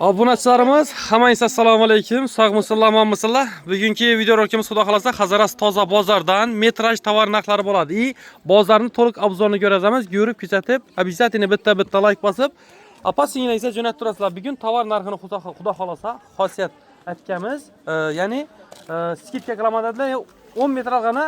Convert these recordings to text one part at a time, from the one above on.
Obunachilarimiz, hammangiz assalomu alaykum. Sog'misizlar, omonmisizlar? Bugungi video rolikimiz xudo xolasa Hazaras toza bozordan metraj tovar narxlari bo'ladi. Bozorning to'liq obzorini ko'ramiz. Ko'rib, kuzatib, обязательно bitta like bosib, apa-singlar esa jo'natib turasizlar. Bugun tovar narxini xudo xolasa xosiyat aytganmiz. Ya'ni skidka qilamadadilar. 10 metr olganda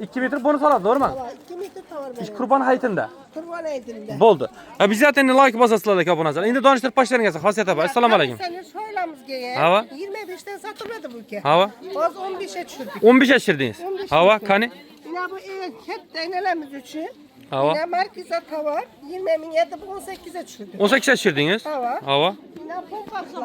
2 metr bonus oladi, to'g'rimi? 2 metr tovar beradi. Qurban hayitida. Qurban hayitida. Bo'ldi. Обязательно like bosasizlar obunachilar. Endi donishtirib boshlaringiz. Xosiyat apa. Assalomu alaykum. Seni shoylamizga. Hava. 25 dan sotiladi bu uka. Hava. Hozir 15 ga tushirdik. 15 yashirdingiz. Hava, qani? Mana bu eng katta aynalarimiz uchun. Hava. Mana markiza tovar 20 ming edi, 18 ga tushirdik. 18 yashirdingiz. Hava. Hava. Mana pompaqlar.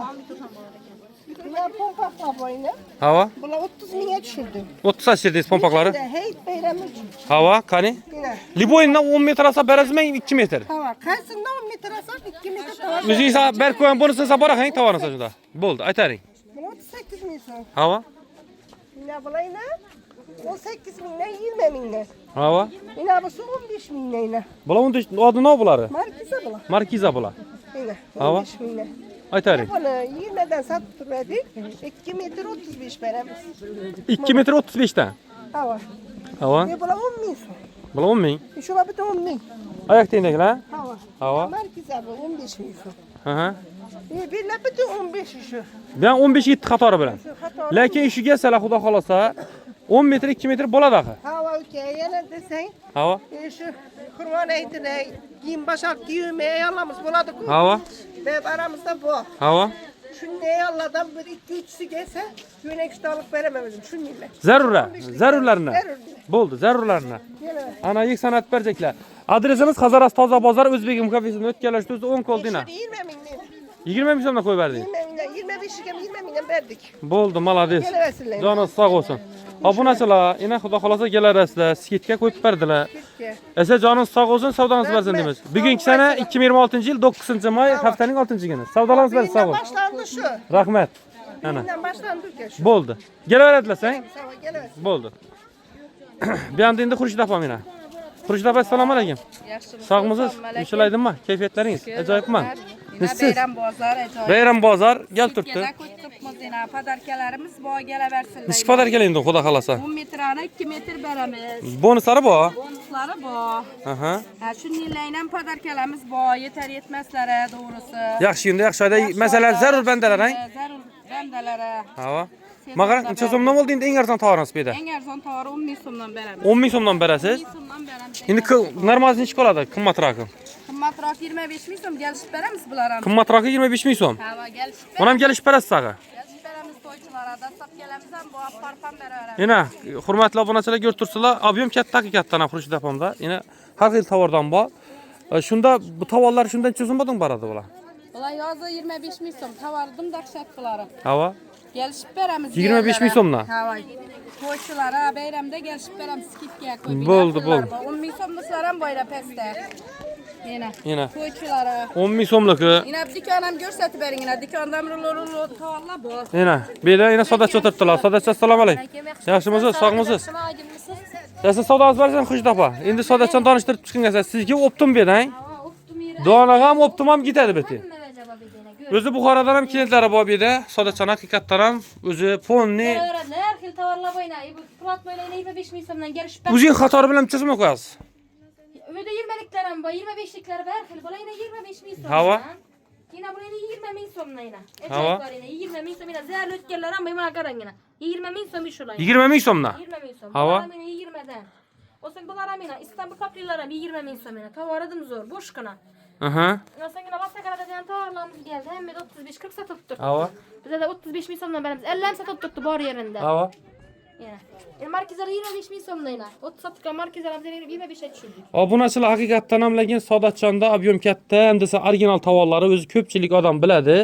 Mana pompaqlar boyni. Hava. Bular 30 mingga tushirdik. 30 yashirdingiz pompaqlari. Hayit bayrami uchun. Hava, qani? Mana. Liboyindan 10 metr olsa berasizmi? 2 metr. Hava. Qaysidan 10 metr olsa 2 metr tovar. O'zingiz berib qo'ygan bonusini boraxang tovarni shunda. Bo'ldi, aytaring. 38 ming so'm. Hava. Mana bulayna 18 mingdan 20 mingdan. Hava. Mana bu 15 mingdan. Bular unda odino bulari. Markiza bular. Markiza bular. Mana Hava. 15 mingdan. Aytaring. Buni 20 dan sotib turdik. 2 metr 35 beramiz. 2 metr 35 dan. Hava. Hava. Bular 10 ming so'm. Bular 10 ming. Shular bitta 10 ming. Oyoq tengdagilar? Hava. Hava. Markiza bu 15 ming so'm. Aha. Birlar bitta 15 shu. Ben 15 yetti qatori bilan. Shu qatori. Lekin ishiga sala xudo xolasa 10 metr 2 metr bo'ladi axir. Hava uka, yana desang, Hava. shu Qur'on aytida kiyim boshaq kiyimay ayolamiz bo'ladi-ku. Hava. Deb aramizda bor. Hava. Shunday ayollardan bir 2-3si kelsa, yo'nakishda olib beraman o'zim, shuninglar. Zarurlarni. Bo'ldi, zarurlarni. Ana sanat berjeklar. Adresimiz Hazaras toza bozor O'zbek kafesini o'tkazlashdi 10 qo'ldina. 20 mingdan. 20 ming so'mdan qo'yib berdingiz. 20 mingdan, 25 ga 20 mingdan berdik. Bo'ldi, malades. Kelaversinlar. Joningiz sog' bo'lsin. Obunachilar, ina xudo xolasa kelarasizlar, skidga qo'yib berdilar. Esa joningiz sog' bo'lsin, savdongiz bersin deymiz. Bugungi sana 2026-yil 9-may haftaning 6-kuni. Savdolarimiz bersin, sog' bo'ling. Boshlandi shu. Rahmat. Ana. Bundan boshlandi uka shu. Bo'ldi. Kelaveradilar sen. Savo kelaversin. Bo'ldi. Bu yoqda endi Xurshid opam meni. Xurshid opa, assalomu alaykum. Yaxshimisiz? Sog'misiz? Ishalaydimmi? Kayfiyatlaringiz ajoyibmi? Nasiz? Bayram bozor ajoyib. Bayram bozor gel turibdi. Ko'chtiribmiz, padarkalarimiz bor kelaversinlar. Necha podar keling xudo xolasa. 10 metrani 2 metr beramiz. Bonuslari bor. Bonuslari bor. Aha. Ha, shuninglayam ham padarkalarimiz bor, yetar yetmaslari, to'g'risi. Yaxshi endi, yaxshi oyda masalan zarur bandalar, ha? Zarur bandalari. Hava. Mag'ara necha so'mdan bo'ldi endi eng arzon tovarimiz bu yerda? Eng arzon tovar 10 ming so'mdan beramiz. 10 ming so'mdan berasiz. 10 ming so'mdan beramiz. Endi normalni necha qoladi? Qimmatroq. Qimmatroq 25 ming so'm kelishib beramiz bular ham. Qimmatroq 25 ming so'm. Ha, kelishib Buni ham kelishib berasiz sag'i. Kelishib beramiz to'ychilarga, dastlab kelamiz ham bu farqam beraveramiz. Ina, hurmatli obunachilar ko'rib turibsizlar, ob'yem katta haqiqatdan ham Xurshid opamda. Ina har xil tovardan bor. Shunda bu tovarlar shundan cho'zim bo'ldim boradi bular. Bular yozda 25 ming so'm, tovardim dahshat buları. Hava. Gelishib beramiz. 25 ming so'mdan. Ha, voy. To'ychilar bayramda gelishib beramiz skidga qo'yib. Bo'ldi. 10 ming so'mliklar ham boyda pastda. Yana. To'ychilar. 10 ming so'mligi. Yana do'kon ham ko'rsatib bering. Do'konda tovarlar bor. Yana. Beda yana sodachi o'tiribdilar. Sodachi assalomu alaykum. Yaxshimisiz? Sog'misiz? Siz savdoingiz bersan Xurshid opa. Endi sodachidan donishtirib chiqinglar. Sizga optim bedang. Dona ham optim ham ketadi beti. O'zi Buxorodan ham klientlari bor edi. Sodachana haqiqatdan ham o'zi fonni. Har xil tovarlar bo'yna, plat bo'yna 25 ming so'mdan kelishib beradi. O'zing qatori bilan chizma qo'yasiz. Uyda 20liklar ham bor, 25liklar bor, har xil. Bo'layna 25 ming so'm. Hava. Yana bo'layna 20 ming so'mdan yana. Hava. 20 ming so'm yana zar o'tganlar ham mana qarangina. 20 ming so'm shular. 20 ming so'mdan. 20 ming so'm. Hava. Mana 20 dan. O'saq bular ham yana Istanbul kaprilar ham 20 ming so'm yana. Tovaradim zo'r, bo'shqina. Aha. Nasangina Vassakarada degan tovarlarimiz keldi. Hamma 35-40 sotib turibdi. Hava. Bizda 35 ming so'mdan beramiz. 50 ham sotib turibdi bor yerinde. Hava. Markizlar 25 ming so'mdan. 30 sotgan markizlarimiz 25 ga tushirdik. Obunachilar haqiqatdan ham lekin Sodachanda ob'yem katta, hamda original tovarlari o'zi ko'pchilik odam biladi.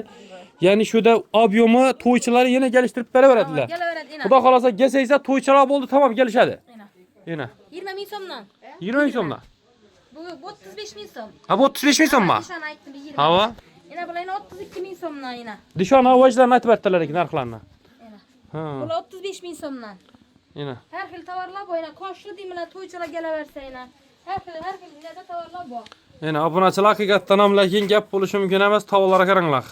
Ya'ni shuda ob'yemi to'ychilari yana kelishtirib beraveradilar. Kelaveradi yana. Xudo xolasa kelsangiz to'ychilar bo'ldi, tamom kelishadi. Yana. 20 ming so'mdan. 20 ming so'mdan. Bu 35 ming so'm. Ha bu 35 ming so'mmi? Nishon aytdim 20. Hava. Yana bularni 32 ming so'mdan yana. Dishon avojlarni aytib berdilar ekan narxlarni. Ha. Bular 35 ming so'mdan. Yana. Har xil tovarlar bor yana. Qo'shli bilan to'ychilar kelaversa yana. Har xil tovarlar bor. Yana obunachilar haqiqatdan ham lekin gap bo'lishi mumkin emas, tovarlarga qaranglar.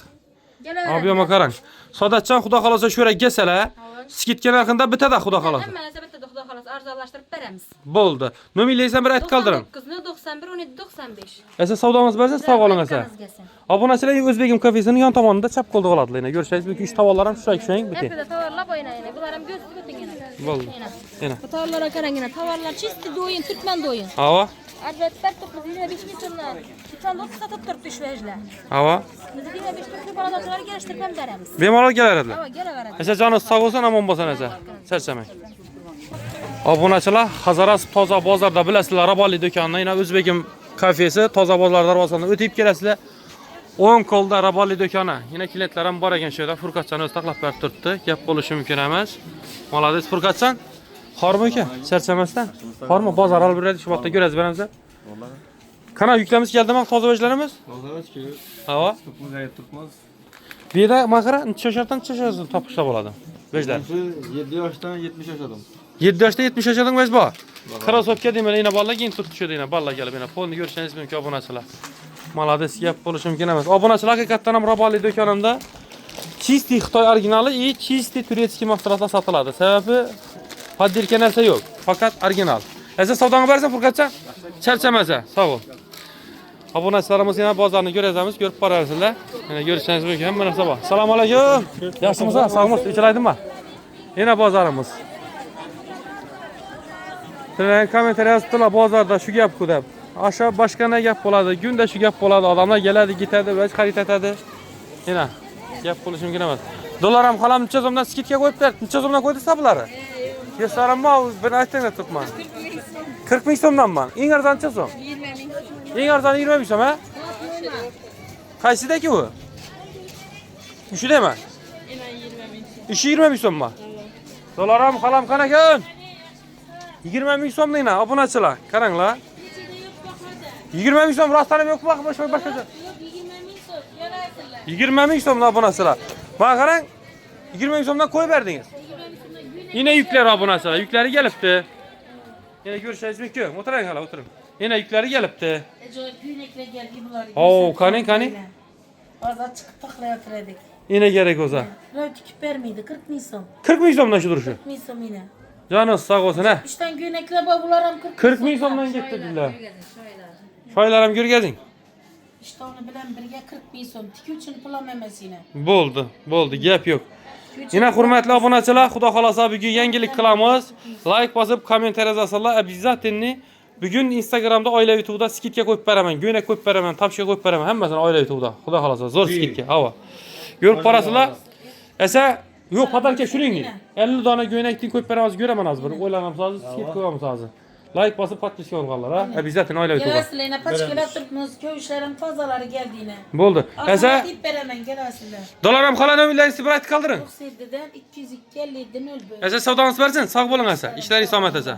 Geleveradilar. Abi ama qarang. Sadatcan xudo xolasa şöyle gelseler, skitga narxında bitadi xudo xolasa. Hamma narsa bitta xudo xolos arzonlashtirib beramiz. Bo'ldi. Nomerlaysan bir aytib qoldiring. 91 17 95. Esa savdomiz bersa sog' bo'ling esa. Obunachilar O'zbegim kafesining yon tomonida chap qo'lda qoladi. Yana ko'rishingiz mumkin, ish tovarlar ham shushak biting. Hepida tovarlar bo'ynayini. Bular ham göz tutingina. Bo'ldi. Yana. Bu tovarlarga qarangina. Tovarlar chisti do'yin, turkman do'yin. Havo. Albatta, 25 ming so'mdan. Turkman do'y satib turibdi ishvajlar. Havo. Biz 25 turkman bolalarga yarashtirib ham beramiz. Bemalol kelaradilar. Hava kelaveradi. Esa joningiz sog' bo'lsin, omon bo'lsin esa. Charchamang. Obunachilar, Hazaras toza bozorda bilasizlar, Raboli do'konidan, yana O'zbegim kafesi toza bozor darvozasidan o'tib kelasizlar. 10 qo'lda Raboli do'koni. Yana klientlar ham bor ekan shu yerda. Furqatjon o'zi taqlab berib turibdi. Gap bo'lishi mumkin emas. Molades Furqatjon. Xormi aka? Charchamasdan. Xormi bozor olib beradi, shu vaqtda ko'rasiz beramiz. Qana yuklamiz keldimi tozavajlarimiz? Tozavajki. Havo. Turkmaz ayet Turkmaz. Bu yerda maqara necha yoshdan necha yoshgacha topishlar bo'ladi? Vejlar. 7 yoshdan 70 yoshgacha. 7 yoshda 70 yoshgacha vej bor. Krasovka deyman, yana balla keyin turib tushadi, yana balla kelib, yana polni ko'rishingiz mumkin obunachilar. Molades gap bo'lishi mumkin emas. Obunachilar haqiqatan ham Raboli do'konimda чистый Xitoy originali и чистый turetskiy mahsulotlar sotiladi. Sababi poddelka narsa yo'q, faqat original. Esa savdoga bersan Furqatjon? Charchamasa, sog' bo'l. Obunachilarimiz yana bozorni ko'rasiz, ko'rib borasizlar. Mana ko'rishingiz mumkin, hamma narsa bor. Assalomu alaykum. Yaxshimisiz? Sog'misiz? Ichilaydimmi? Yana bozorimiz. Sizlar kommentariy yozibdilar bozorda shu gap-ku deb. Asha boshqa gap bo'ladi, kunda shu gap bo'ladi, odamlar keladi, ketadi, va xarid etadi. Yana gap bo'lishi mumkin emas. Dollar ham xolam necha so'mdan skidga qo'yib berdi. Necha so'mdan qo'ydingiz bularni? Yesaramma, bir aytinglar turibman. 40 ming so'mdanmi? Eng arzon necha so'm? 20 ming. Eng arzon 20 ming so'm, ha? Qaysidagi u? Shudaymi? Ina 20 ming. Ishi 20 ming so'mmi? Dollar ham xolam qanakan? 20 ming so'mlikna obunachilar, qaranglar. 20 ming so'm rostdan yo'q boshqa. 20 ming so'm. Yarasizlar. 20 ming so'mdan obunachilar. Mana qarang, 20 ming so'mdan qo'yib berdingiz. Yine yükler obunachilar, yuklari kelibdi. Yana ko'rishingiz mumkin. O'tiring hala, o'tiring. Yana yuklari kelibdi. Ajoyib ko'ylaklar keldi bular. Oo, qani. Hozir chiqib taqlayotiradik. Yine gerek olsa. Birov tikib bermaydi, 40 ming so'm. 40 ming so'mdan shu duruşu. 40 ming so'm yine. Canınız sağ olsun ha. Ishdan ko'ylaklar bor, bular ham 40 ming so'mdan ketdi dedilar. Shoylar ham ko'rgazing. Ishtoni bilan birga 40 ming so'm. Tikuvchini pul ham emas yine. Bo'ldi, gap yo'q. Yine hurmatli obunachilar, xudo xolasa bugun yangilik qilamiz. Like bosib, kommentariy yozasizlar. Обязательно bugun Instagramda oila YouTube'da skidga qo'yib beraman, go'nak qo'yib beraman, topshiriq qo'yib beraman. Hammasini oila YouTube'da. Xudo xolasa zo'r skidga. Havo. Ko'rib borasizlar. Esa yo'q, podarka shuningdek. 50 dona go'nakni qo'yib beramiz, ko'raman hozir. Bir o'ylanamiz hozir, skid qo'yamiz hozir. Like bosib, podpiska olganlar, ha? Обязательно oila YouTube'da. Kelasizlar, yana pachkalar turibmiz, ko'yishlar ham tozalari keldi yine. Bo'ldi. Esa Deb beraman, kelasizlar. dollar ham xola nomerlaringizni bir aytib qoldiring. 97 dan 250 dan 01. Esa savdomiz bersin, sog' bo'ling esa. Ishlaringiz omat esa.